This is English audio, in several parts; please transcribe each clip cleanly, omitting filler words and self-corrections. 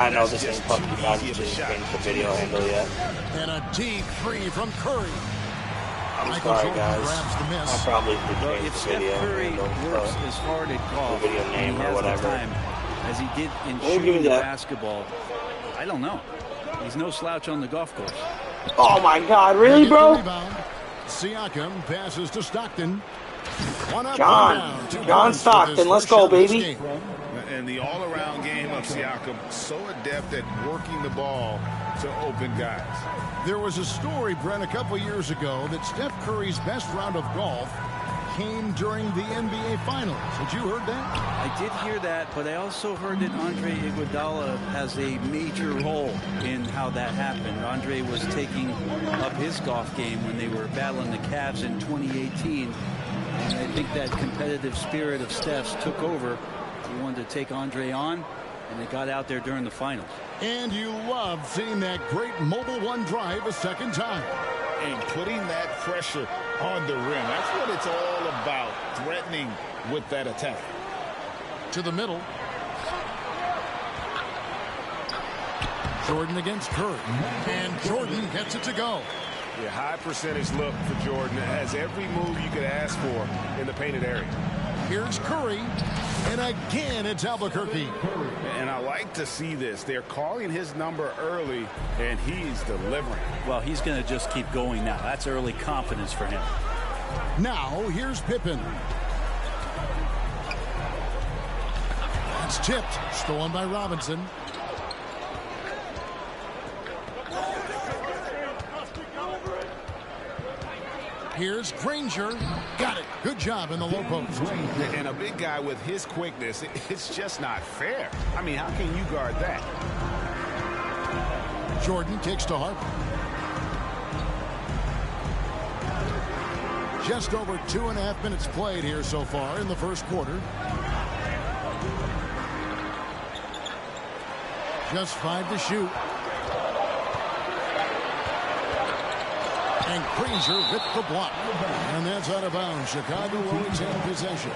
I know this ain't Pubg. I just didn't change the video handle yet. And a deep three from Curry. I'm sorry, guys. I probably should change if the Steph video Curry handle. works as hard at golf, the video name he or has whatever. the time as he did in We'll give shooting you the that. basketball, I don't know. He's no slouch on the golf course. Oh my God, really, bro? Siakam passes to Stockton. John Stockton, let's go, baby. And the all-around game of Siakam, so adept at working the ball to open guys. There was a story, Brent, a couple years ago that Steph Curry's best round of golf came during the NBA Finals. Had you heard that? I did hear that, but I also heard that Andre Iguodala has a major role in how that happened. Andre was taking up his golf game when they were battling the Cavs in 2018. And I think that competitive spirit of Steph's took over. He wanted to take Andre on, and they got out there during the finals. And you love seeing that great mobile one drive a second time. And putting that pressure on the rim. That's what it's all about, threatening with that attack. To the middle. Jordan against Curry. And Jordan gets it to go. Yeah, high percentage look for Jordan. It has every move you could ask for in the painted area. Here's Curry. And again, it's Albuquerque. And I like to see this. They're calling his number early, and he's delivering. Well, he's going to just keep going now. That's early confidence for him. Now, here's Pippen. That's tipped. Stolen by Robinson. Here's Granger. Got it. Good job in the low post. And a big guy with his quickness, it's just not fair. I mean, how can you guard that? Jordan kicks to Harper. Just over 2.5 minutes played here so far in the first quarter. Just 5 to shoot. And Granger with the block. And that's out of bounds. Chicago will retain possession.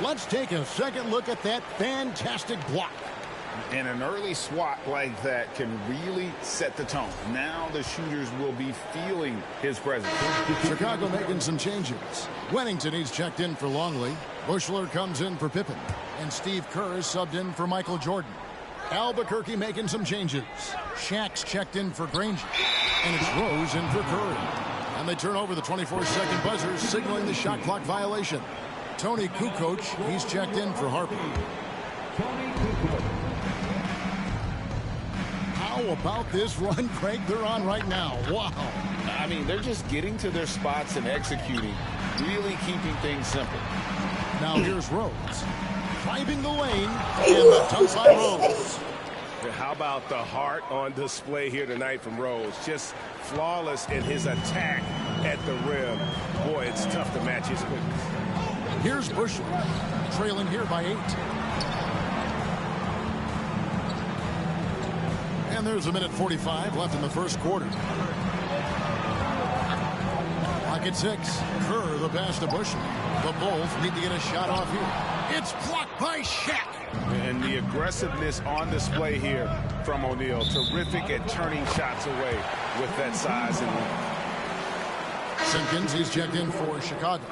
Let's take a second look at that fantastic block. And an early swat like that can really set the tone. Now the shooters will be feeling his presence. Chicago making some changes. Wennington, he's checked in for Longley. Bushler comes in for Pippen. And Steve Kerr is subbed in for Michael Jordan. Albuquerque making some changes. Shaq's checked in for Granger. And it's Rose in for Curry. And they turn over the 24-second buzzer, signaling the shot clock violation. Tony Kukoc, he's checked in for Harper. How about this run, Craig, they're on right now? Wow. I mean, they're just getting to their spots and executing, really keeping things simple. Now here's Rose. Driving the lane, and the dunk by Rose. How about the heart on display here tonight from Rose? Just flawless in his attack at the rim. Boy, it's tough to match his quickness. Here's Bushler, trailing here by 8. And there's 1:45 left in the first quarter. Clock at 6. Kerr, the pass to Bushler. The Bulls need to get a shot off here. It's blocked by Shaq. And the aggressiveness on display here from O'Neal. Terrific at turning shots away with that size and length. Simpkins, he's checked in for Chicago.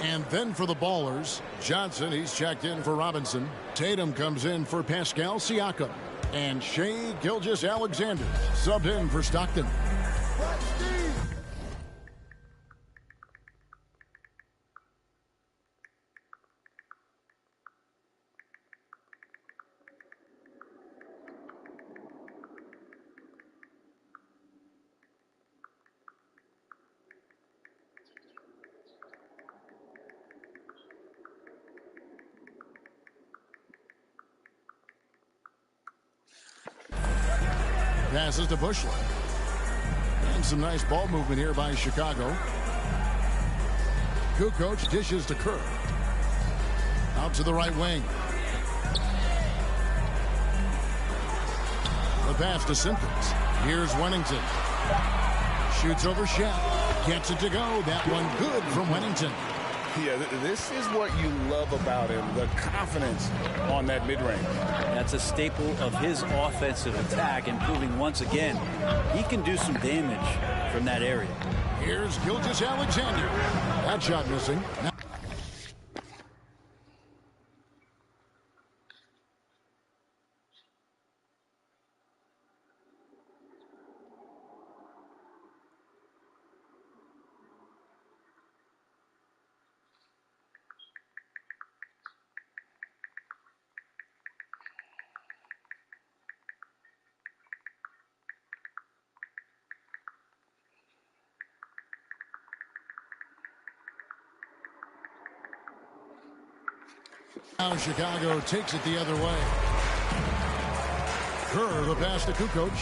And then for the Ballers, Johnson, he's checked in for Robinson. Tatum comes in for Pascal Siakam. And Shai Gilgeous-Alexander subbed in for Stockton. Passes to Bushler. And some nice ball movement here by Chicago. Kukoc dishes to Kerr. Out to the right wing. The pass to Simpkins. Here's Wennington. Shoots over Shaq. Gets it to go. That one good from Wennington. Yeah, this is what you love about him, the confidence on that mid-range. That's a staple of his offensive attack, and proving once again he can do some damage from that area. Here's Gilgeous-Alexander. That shot missing. Now Chicago takes it the other way. Kerr, the pass to Kukoc.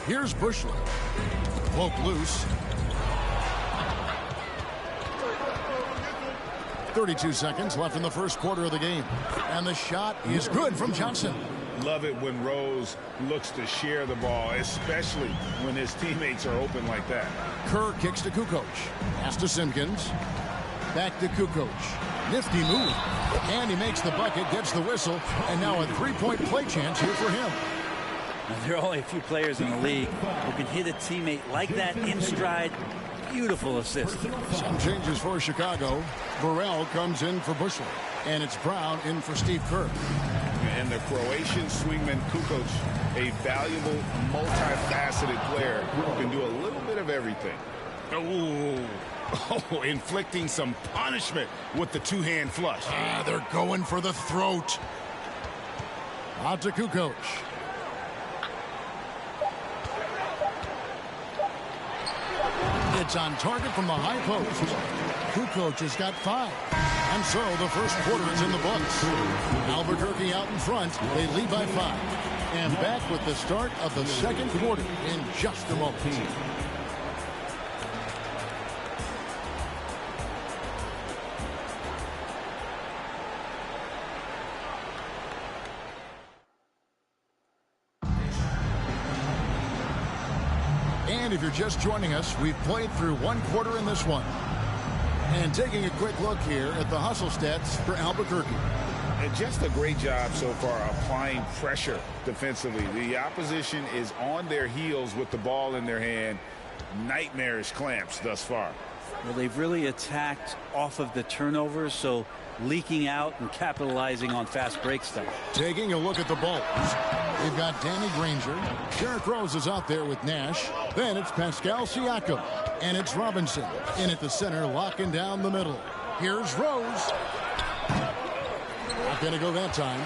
Here's Bushley. Woke loose. 32 seconds left in the first quarter of the game. And the shot is good from Johnson. Love it when Rose looks to share the ball, especially when his teammates are open like that. Kerr kicks to Kukoc. Pass to Simpkins. Back to Kukoc. Nifty move. And he makes the bucket, gets the whistle, and now a three-point play chance here for him. Now, there are only a few players in the league who can hit a teammate like that in stride. Beautiful assist. Some changes for Chicago. Burrell comes in for Bushley. And it's Brown in for Steve Kerr. And the Croatian swingman Kukoc, a valuable, multifaceted player who can do a little bit of everything. Oh, inflicting some punishment with the two-hand flush. They're going for the throat. Out to Kukoc. It's on target from the high post. Kukoc has got 5. And so the first quarter is in the books. Albuquerque out in front. They lead by 5. And back with the start of the second quarter in just a moment. And if you're just joining us, we've played through one quarter in this one. And taking a quick look here at the hustle stats for Albuquerque. And just a great job so far applying pressure defensively. The opposition is on their heels with the ball in their hand. Nightmarish clamps thus far. Well, they've really attacked off of the turnovers, so leaking out and capitalizing on fast break stuff. Taking a look at the Bulls. We've got Danny Granger. Derrick Rose is out there with Nash. Then it's Pascal Siakam. And it's Robinson in at the center, locking down the middle. Here's Rose. Not going to go that time.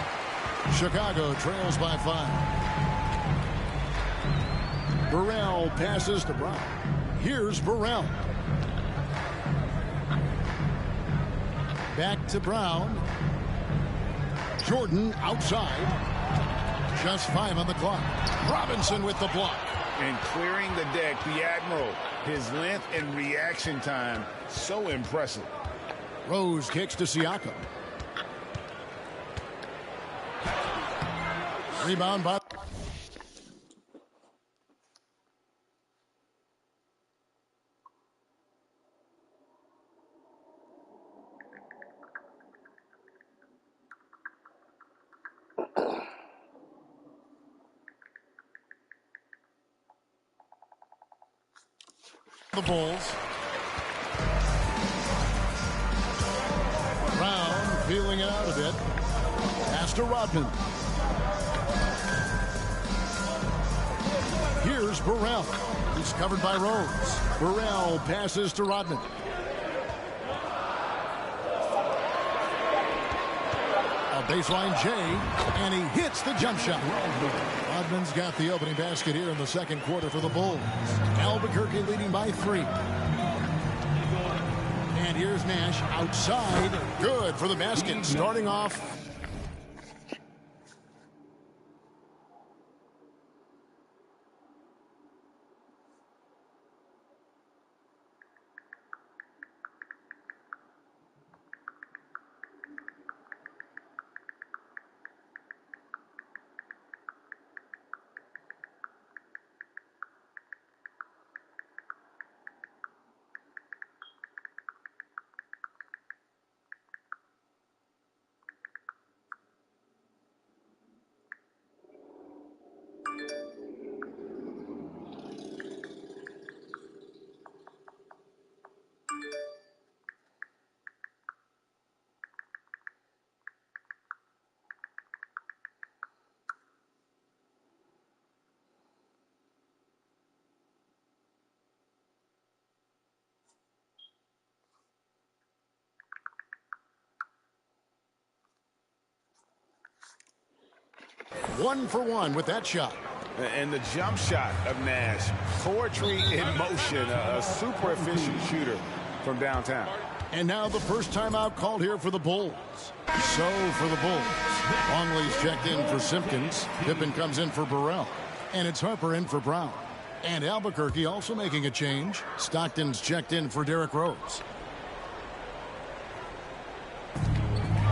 Chicago trails by 5. Burrell passes to Brown. Here's Burrell. Back to Brown. Jordan outside. Just 5 on the clock. Robinson with the block. And clearing the deck, the Admiral. His length and reaction time, so impressive. Rose kicks to Siakam. Rebound by... the Bulls. Brown feeling it out a bit. Pass to Rodman. Here's Burrell. He's covered by Rose. Burrell passes to Rodman. A baseline J, and he hits the jump shot. Rodman's got the opening basket here in the second quarter for the Bulls. Albuquerque leading by 3. And here's Nash outside. Good for the basket. Starting off. 1 for 1 with that shot. And the jump shot of Nash. Poetry in motion. A super efficient shooter from downtown. And now the first timeout called here for the Bulls. So for the Bulls, Longley's checked in for Simpkins. Pippen comes in for Burrell. And it's Harper in for Brown. And Albuquerque also making a change. Stockton's checked in for Derrick Rose.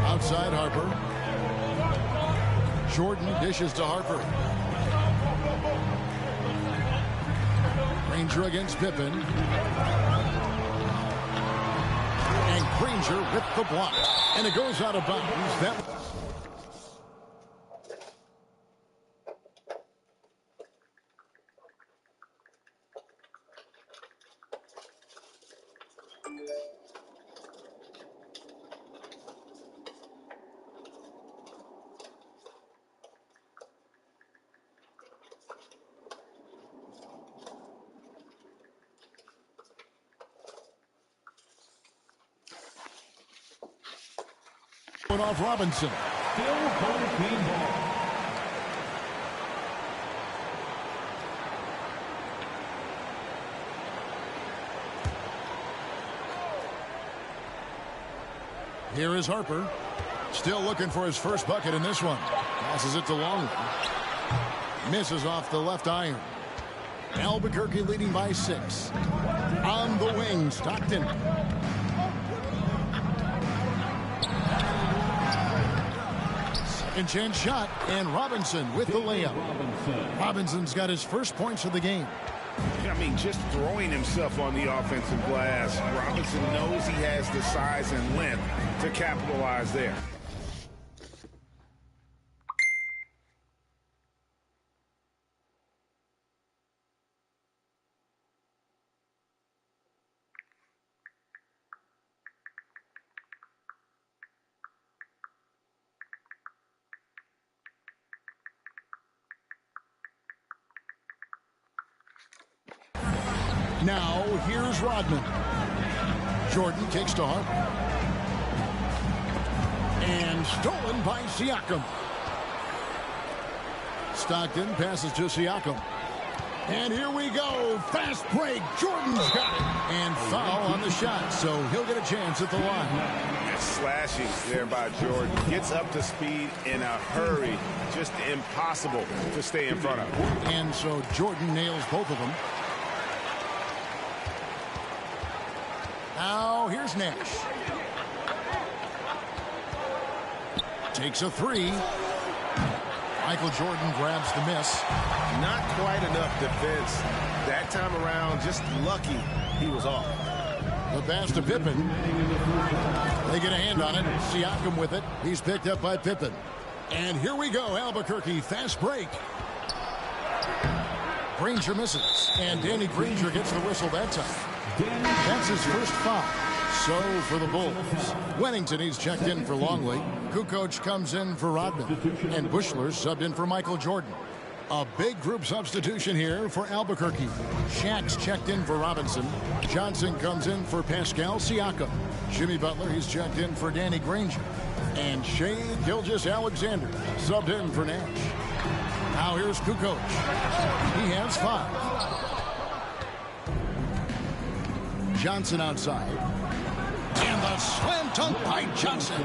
Outside Harper. Jordan dishes to Harper. Granger against Pippen. And Granger with the block. And it goes out of bounds. That off Robinson. Here is Harper. Still looking for his first bucket in this one. Passes it to Longley. Misses off the left iron. Albuquerque leading by 6. On the wing, Stockton. And chance shot, and Robinson with the layup. Robinson's got his first points of the game. I mean, just throwing himself on the offensive glass. Robinson knows he has the size and length to capitalize there. Now, here's Rodman. Jordan takes to Harper. And stolen by Siakam. Stockton passes to Siakam. And here we go. Fast break. Jordan's got it. And foul on the shot, so he'll get a chance at the line. Slashing there by Jordan. Gets up to speed in a hurry. Just impossible to stay in front of. And so Jordan nails both of them. Now, here's Nash. Takes a 3. Michael Jordan grabs the miss. Not quite enough defense. That time around, just lucky he was off. The pass to Pippen. They get a hand on it. Siakam with it. He's picked up by Pippen. And here we go. Albuquerque, fast break. Granger misses. And Danny Granger gets the whistle that time. That's his first foul. So for the Bulls. Wennington, he's checked in for Longley. Kukoc comes in for Rodman. And Bushler subbed in for Michael Jordan. A big group substitution here for Albuquerque. Shack's checked in for Robinson. Johnson comes in for Pascal Siakam. Jimmy Butler, he's checked in for Danny Granger. And Shai Gilgeous-Alexander subbed in for Nash. Now here's Kukoc. He has 5. Johnson outside. And the slam dunk by Johnson.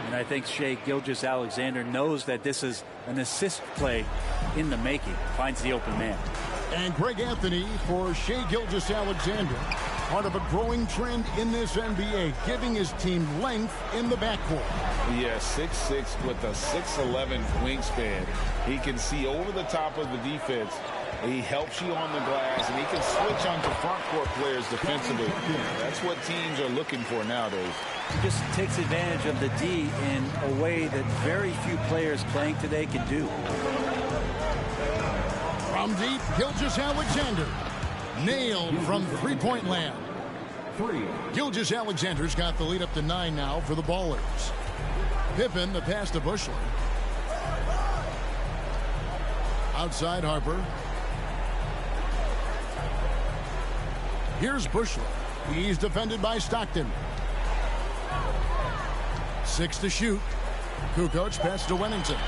And I think Shai Gilgeous-Alexander knows that this is an assist play in the making. Finds the open man. And Greg Anthony for Shai Gilgeous-Alexander. Part of a growing trend in this NBA, giving his team length in the backcourt. Yeah, 6'6" with a 6'11" wingspan. He can see over the top of the defense. He helps you on the glass, and he can switch onto front court players defensively. That's what teams are looking for nowadays. He just takes advantage of the D in a way that very few players playing today can do. From deep, Gilgeous-Alexander. Nailed from three-point land. Gilgeous-Alexander's got the lead up to 9 now for the Ballers. Pippen, the pass to Bushler. Outside Harper. Here's Bushler. He's defended by Stockton. 6 to shoot. Kukoc pass to Wennington.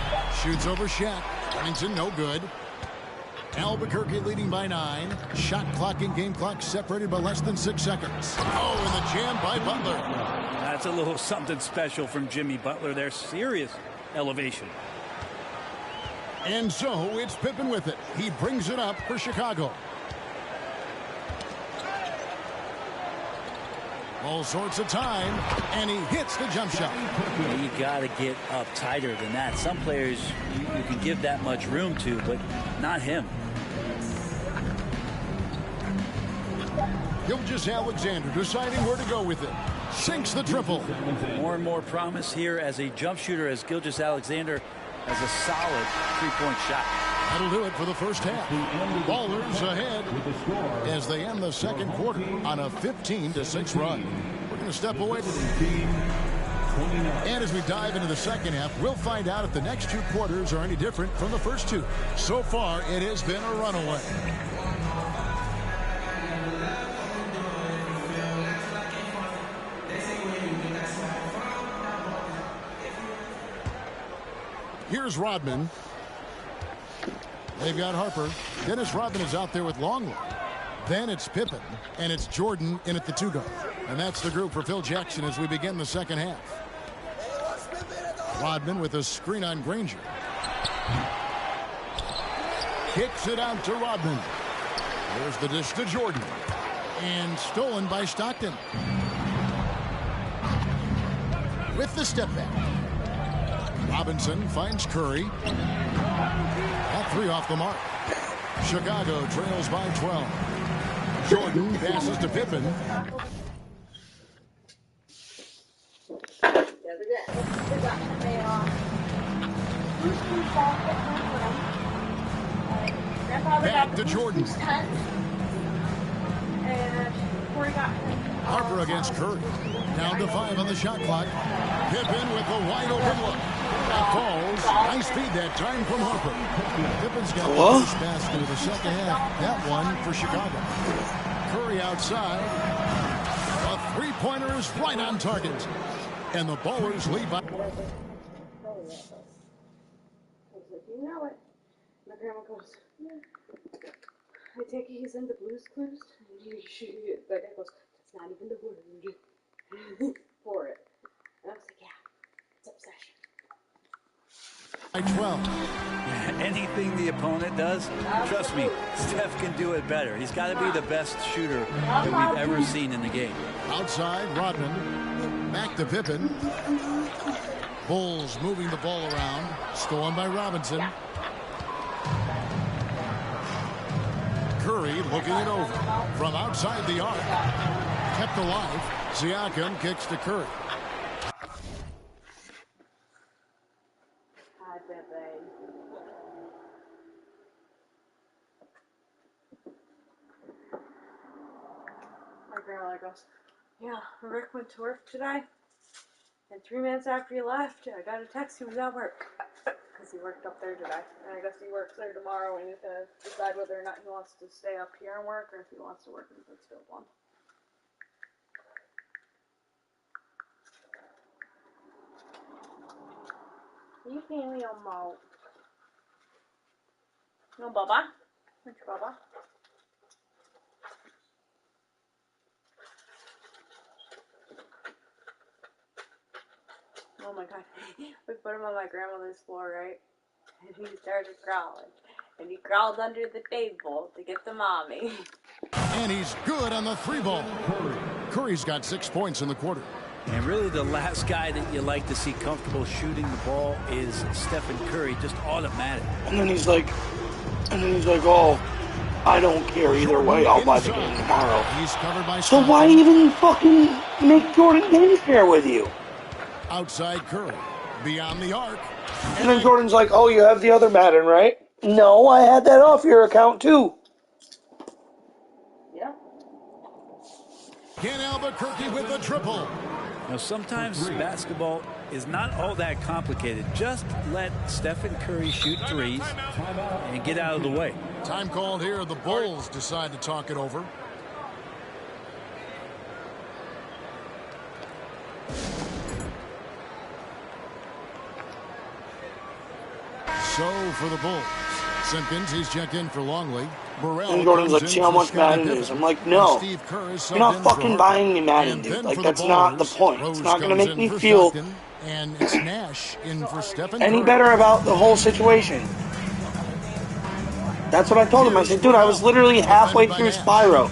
Shoots over Shaq. Remington, no good. Albuquerque leading by 9. Shot clock and game clock separated by less than 6 seconds. Oh, and the jam by Butler. That's a little something special from Jimmy Butler there. Serious elevation. And so it's Pippen with it. He brings it up for Chicago. All sorts of time, and he hits the jump shot. You got to get up tighter than that. Some players you can give that much room to, but not him. Gilgeous-Alexander deciding where to go with it. Sinks the triple. More and more promise here as a jump shooter, as Gilgeous-Alexander has a solid three-point shot. That'll do it for the first half. Ballers ahead as they end the second quarter on a 15-6 run. We're going to step away. And as we dive into the second half, we'll find out if the next 2 quarters are any different from the first 2. So far, it has been a runaway. Here's Rodman. They've got Harper. Dennis Rodman is out there with Longley. Then it's Pippen, and it's Jordan in at the 2 guard. And that's the group for Phil Jackson as we begin the second half. Rodman with a screen on Granger. Kicks it out to Rodman. There's the dish to Jordan. And stolen by Stockton. With the step back. Robinson finds Curry. That 3 off the mark. Chicago trails by 12. Jordan passes to Pippen. Back to Jordan. Harper against Curry. Down to 5 on the shot clock. Pippen with a wide open look. Falls. Nice feed that time from Harper. Pippen's got the first basket of the second half. That one for Chicago. Curry outside. A three-pointer is right on target. And the Ballers lead by... You know it. My grandma goes, yeah. I take it he's into Blue's Clues. My dad goes, that's not even the word for it. And I was like, yeah, it's obsession. By 12. Anything the opponent does, trust me, Steph can do it better. He's got to be the best shooter that we've ever seen in the game. Outside, Rodman. Back to Pippen. Bulls moving the ball around. Stolen by Robinson. Curry looking it over. From outside the arc. Kept alive. Siakam kicks to Curry. Hi, Pepe. My grandmother goes, yeah, Rick went to work today. And 3 minutes after he left, I got a text he was at work. Because he worked up there today. And I guess he works there tomorrow and he's going to decide whether or not he wants to stay up here and work or if he wants to work in the Pittsfield one. You feed me your mouth. No, Bubba? Which Bubba? Oh my god. We put him on my grandmother's floor, right? And he started crawling. And he crawled under the table to get the mommy. And he's good on the 3-ball. Curry's got 6 points in the quarter. And really the last guy that you like to see comfortable shooting the ball is Stephen Curry, just automatic. And then he's like, oh, I don't care either way, I'll buy the game tomorrow. He's covered by So why even fucking make Jordan Gaines pair with you? Outside Curry. Beyond the arc. And then Jordan's like, oh, you have the other Madden, right? No, I had that off your account too. Yeah. Ken Albuquerque with the triple. Now, sometimes basketball is not all that complicated. Just let Stephen Curry shoot threes and get out of the way. Time called here. The Bulls decide to talk it over. So for the Bulls, Simpkins, he's checked in for Longley. Burrell And Gordon's like, comes see in how for much Scottie Madden Pippen. is. I'm like, And no. Steve Kerr is You're subbed not in for fucking Harden. buying me Madden, And dude. then Like, for the that's not the Ballers, point. Rose It's not going to comes make in me for feel Stockton, and it's Nash in for Stephen any Curry. better about the whole situation. That's what I told him. I said, dude, I was literally halfway through Spyro.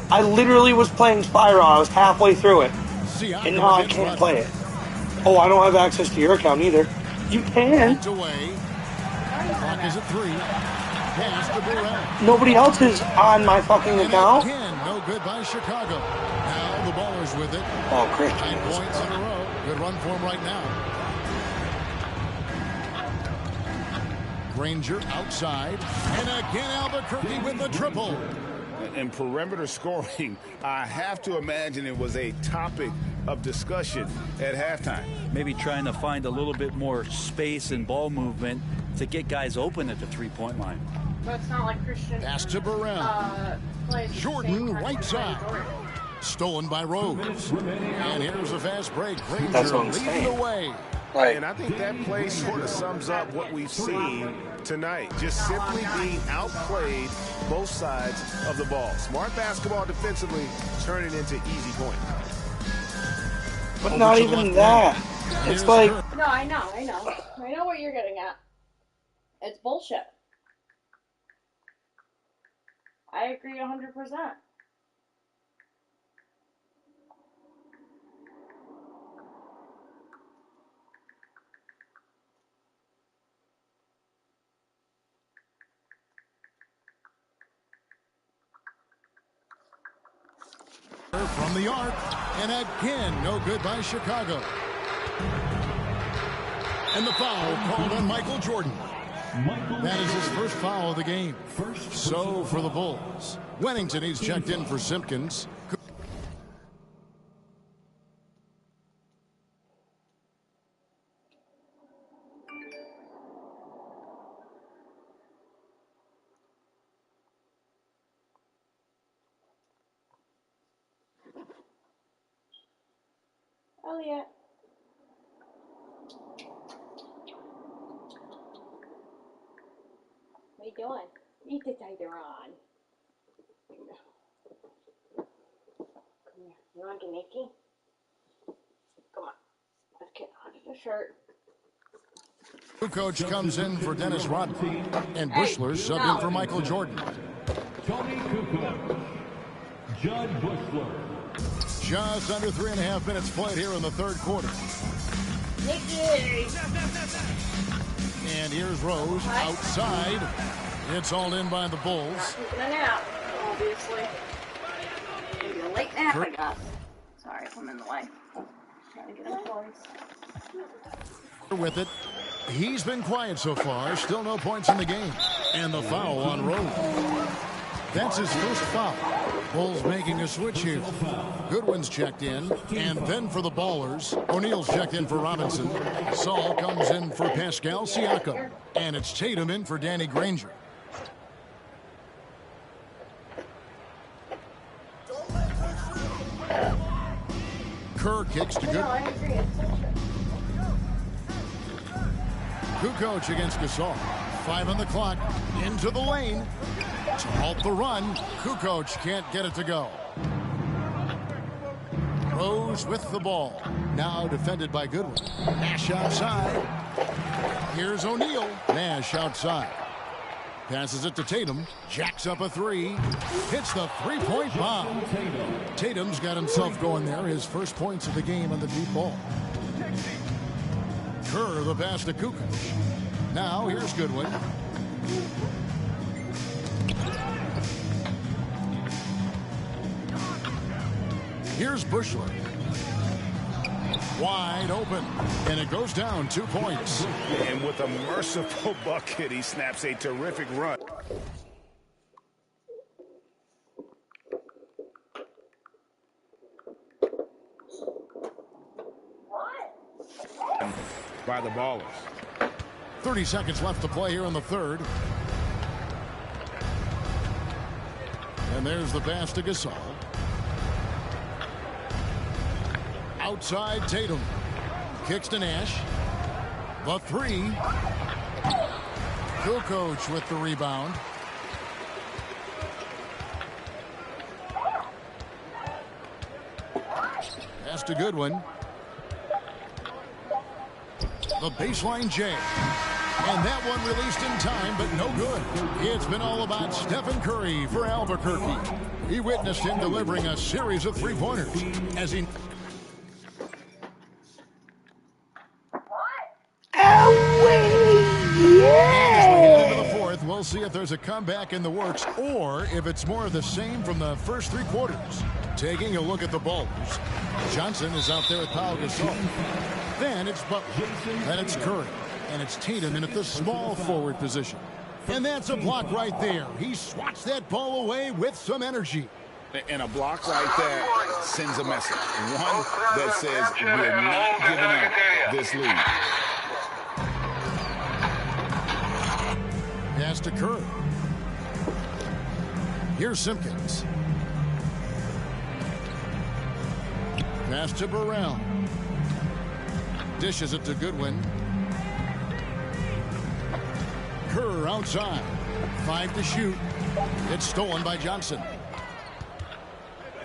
I literally was playing Spyro. I was halfway through it. And now I can't play it. Oh, I don't have access to your account either. You can. Away. Clock is at 3. Pass to Burrell. Nobody else is on my fucking And account. again, no good by Chicago. Now the Ballers with it. Oh, Chris. 9 points in a row. Good run for him right now. Granger outside. And again, Albuquerque with the triple. And perimeter scoring, I have to imagine it was a topic of discussion at halftime. Maybe trying to find a little bit more space and ball movement to get guys open at the three-point line. But it's not like Christian. Pass to Burrell. Jordan right side. Stolen by Rose. And here's a fast break. That's Granger what I'm leading saying. the way. Right. And I think that play sort of sums up what we've seen tonight. Just simply being outplayed both sides of the ball. Smart basketball defensively, turning into easy points. But not even that. It's like, No, I know. I know what you're getting at. It's bullshit. I agree 100%. From the arc, and again, no good by Chicago. And the foul called on Michael Jordan. That is his first foul of the game. So for the Bulls, Wennington, he's checked in for Simpkins. Elliot. What are you doing? Eat the tiger on. Come here. You want to get Nikki? Come on. Let's get out of the shirt. Coach comes in for Dennis Rodman, and Bushler subbed in for Michael Jordan. Tony Kukoc, Judd Bushler. Just under 3.5 minutes played here in the third quarter. Nikki! And here's Rose outside. It's all in by the Bulls. Taking a nap, obviously. Maybe a late nap, I guess. Sorry if I'm in the way. Trying to get him points. With it. He's been quiet so far. Still no points in the game. And the foul on Rose. That's his first foul. Bulls making a switch here. Goodwin's checked in. And then for the Ballers, O'Neal's checked in for Robinson. Saul comes in for Pascal Siakam. And it's Tatum in for Danny Granger. Kerr kicks to No, I Goodwin. agree. It's bullshit. Kukoc against Gasol. 5 on the clock. Into the lane. To halt the run. Kukoc can't get it to go. Rose with the ball. Now defended by Goodwin. Nash outside. Here's O'Neal. Nash outside. Passes it to Tatum. Jacks up a 3. Hits the three-point bomb. Tatum's got himself going there. His first points of the game on the deep ball. Kerr the pass to Kukoc. Now here's Goodwin. Here's Bushler. Wide open. And it goes down 2 points. And with a merciful bucket, he snaps a terrific run. By the Ballers. 30 seconds left to play here in the third. And there's the pass to Gasol. Outside Tatum. Kicks to Nash. The 3. Kukoc with the rebound. That's a good one. The baseline J. And that one released in time, but no good. It's been all about Stephen Curry for Albuquerque. He witnessed him delivering a series of three-pointers as he... We'll see if there's a comeback in the works or if it's more of the same from the first three quarters. Taking a look at the Bulls. Johnson is out there with Pubg. Then it's Butler. Then it's Curry. And it's Tatum in at the small forward position. And that's a block right there. He swats that ball away with some energy. And a block like that sends a message. One that says we're not giving up this lead. Pass to Curry. Here's Simpkins. Pass to Burrell. Dishes it to Goodwin. Kerr outside. 5 to shoot. It's stolen by Johnson.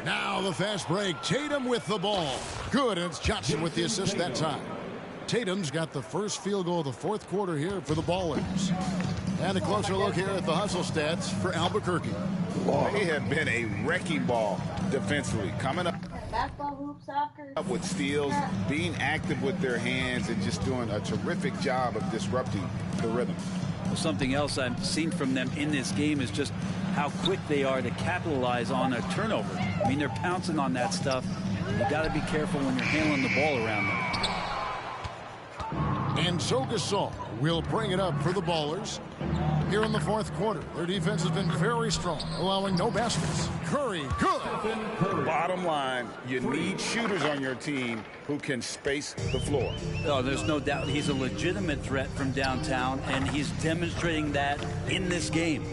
Now the fast break. Tatum with the ball. Good, and it's Johnson with the assist that time. Tatum's got the first field goal of the fourth quarter here for the Ballers. And a closer look here at the hustle stats for Albuquerque. They have been a wrecking ball defensively. Coming up Basketball, hoop, soccer. with steals, being active with their hands, and just doing a terrific job of disrupting the rhythm. Well, something else I've seen from them in this game is just how quick they are to capitalize on a turnover. I mean, they're pouncing on that stuff. You got to be careful when you're handling the ball around them. And so Gasol will bring it up for the Ballers. Here in the fourth quarter, their defense has been very strong, allowing no baskets. Curry, good. Bottom line, you need shooters on your team who can space the floor. Oh, there's no doubt he's a legitimate threat from downtown, and he's demonstrating that in this game.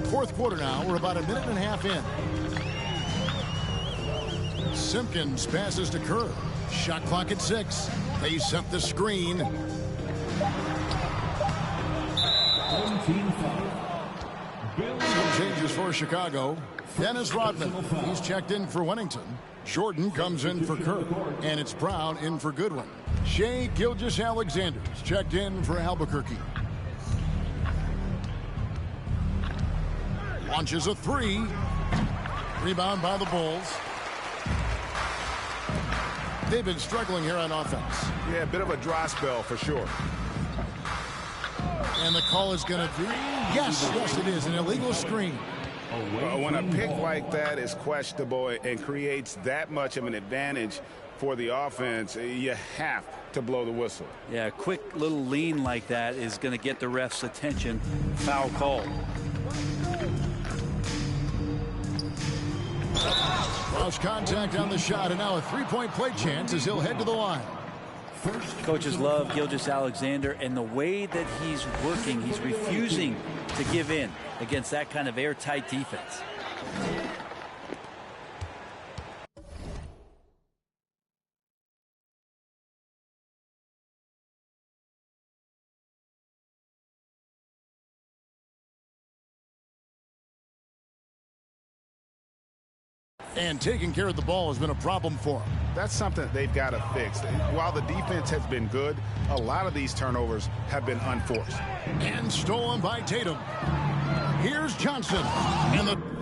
Fourth quarter now, we're about a minute and a half in. Simpkins passes to Kerr. Shot clock at 6. They set the screen. Changes for Chicago. Dennis Rodman. He's checked in for Wennington. Jordan comes in for Kerr. And it's Brown in for Goodwin. Shea Gilgeous-Alexander's checked in for Albuquerque. Launches a 3. Rebound by the Bulls. They've been struggling here on offense. Yeah, a bit of a dry spell for sure. And the call is going to be, yes, it is, an illegal screen. When a pick like that is questionable and creates that much of an advantage for the offense, you have to blow the whistle. Yeah, a quick little lean like that is going to get the ref's attention. Foul call. Lost contact on the shot, and now a three-point play chance as he'll head to the line. Coaches love Gilgeous-Alexander, and the way that he's working, he's refusing to give in against that kind of airtight defense. And taking care of the ball has been a problem for him. That's something they've got to fix. While the defense has been good, a lot of these turnovers have been unforced. And stolen by Tatum. Here's Johnson. And the...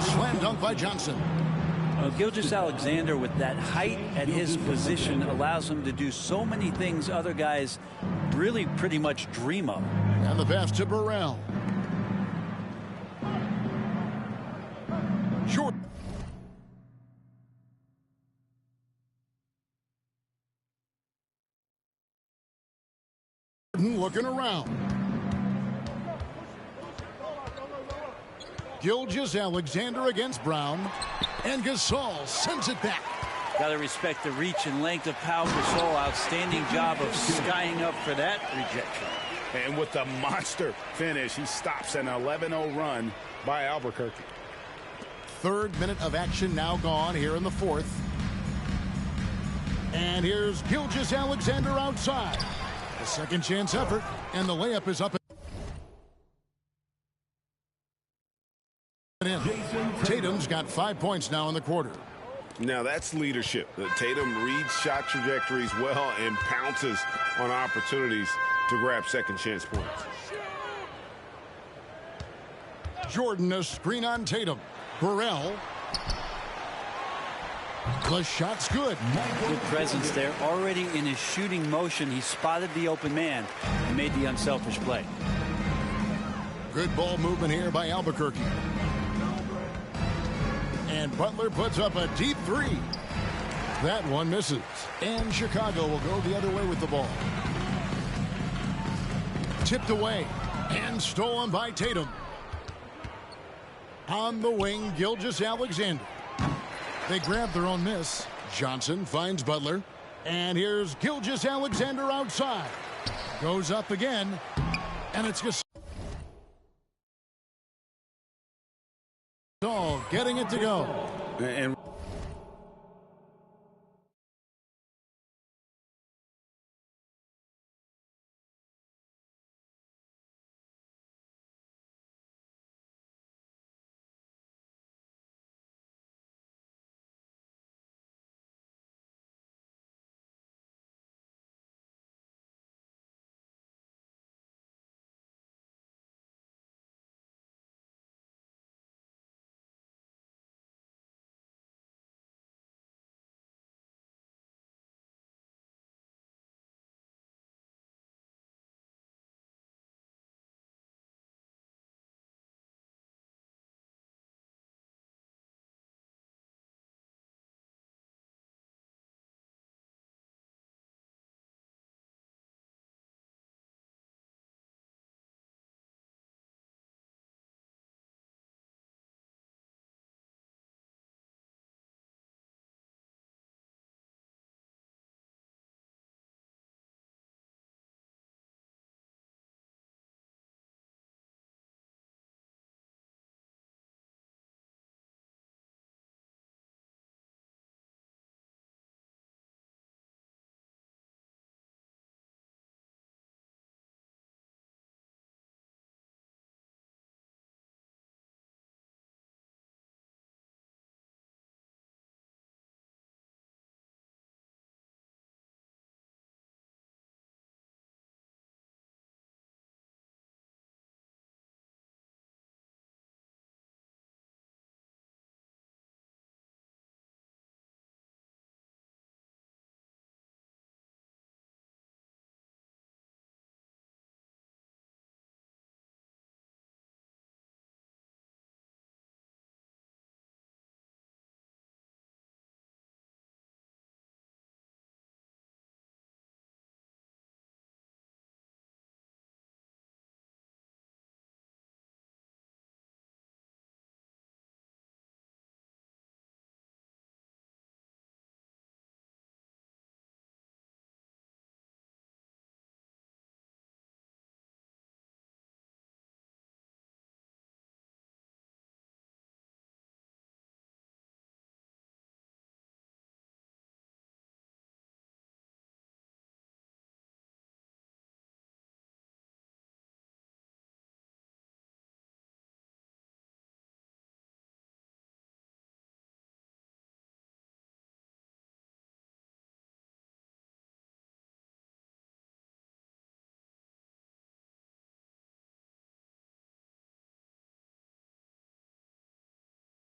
Slam dunk by Johnson. Gilgeous-Alexander, with that height at his position, allows him to do so many things other guys really pretty much dream of. And the pass to Burrell. Short. Jordan looking around. Gilgeous-Alexander against Brown. And Gasol sends it back. Got to respect the reach and length of Pau Gasol. Outstanding job of skying up for that rejection. And with the monster finish, he stops an 11-0 run by Albuquerque. Third minute of action now gone here in the fourth. And here's Gilgeous-Alexander outside. A second chance effort, and the layup is up. Tatum's got 5 points now in the quarter. Now that's leadership. Tatum reads shot trajectories well and pounces on opportunities to grab second chance points. Jordan, a screen on Tatum. Burrell. The shot's good. Good presence there. Already in his shooting motion, he spotted the open man and made the unselfish play. Good ball movement here by Albuquerque. And Butler puts up a deep three. That one misses. And Chicago will go the other way with the ball. Tipped away and stolen by Tatum. On the wing, Gilgeous-Alexander. They grab their own miss. Johnson finds Butler. And here's Gilgeous-Alexander outside. Goes up again. And it's just all getting it to go. And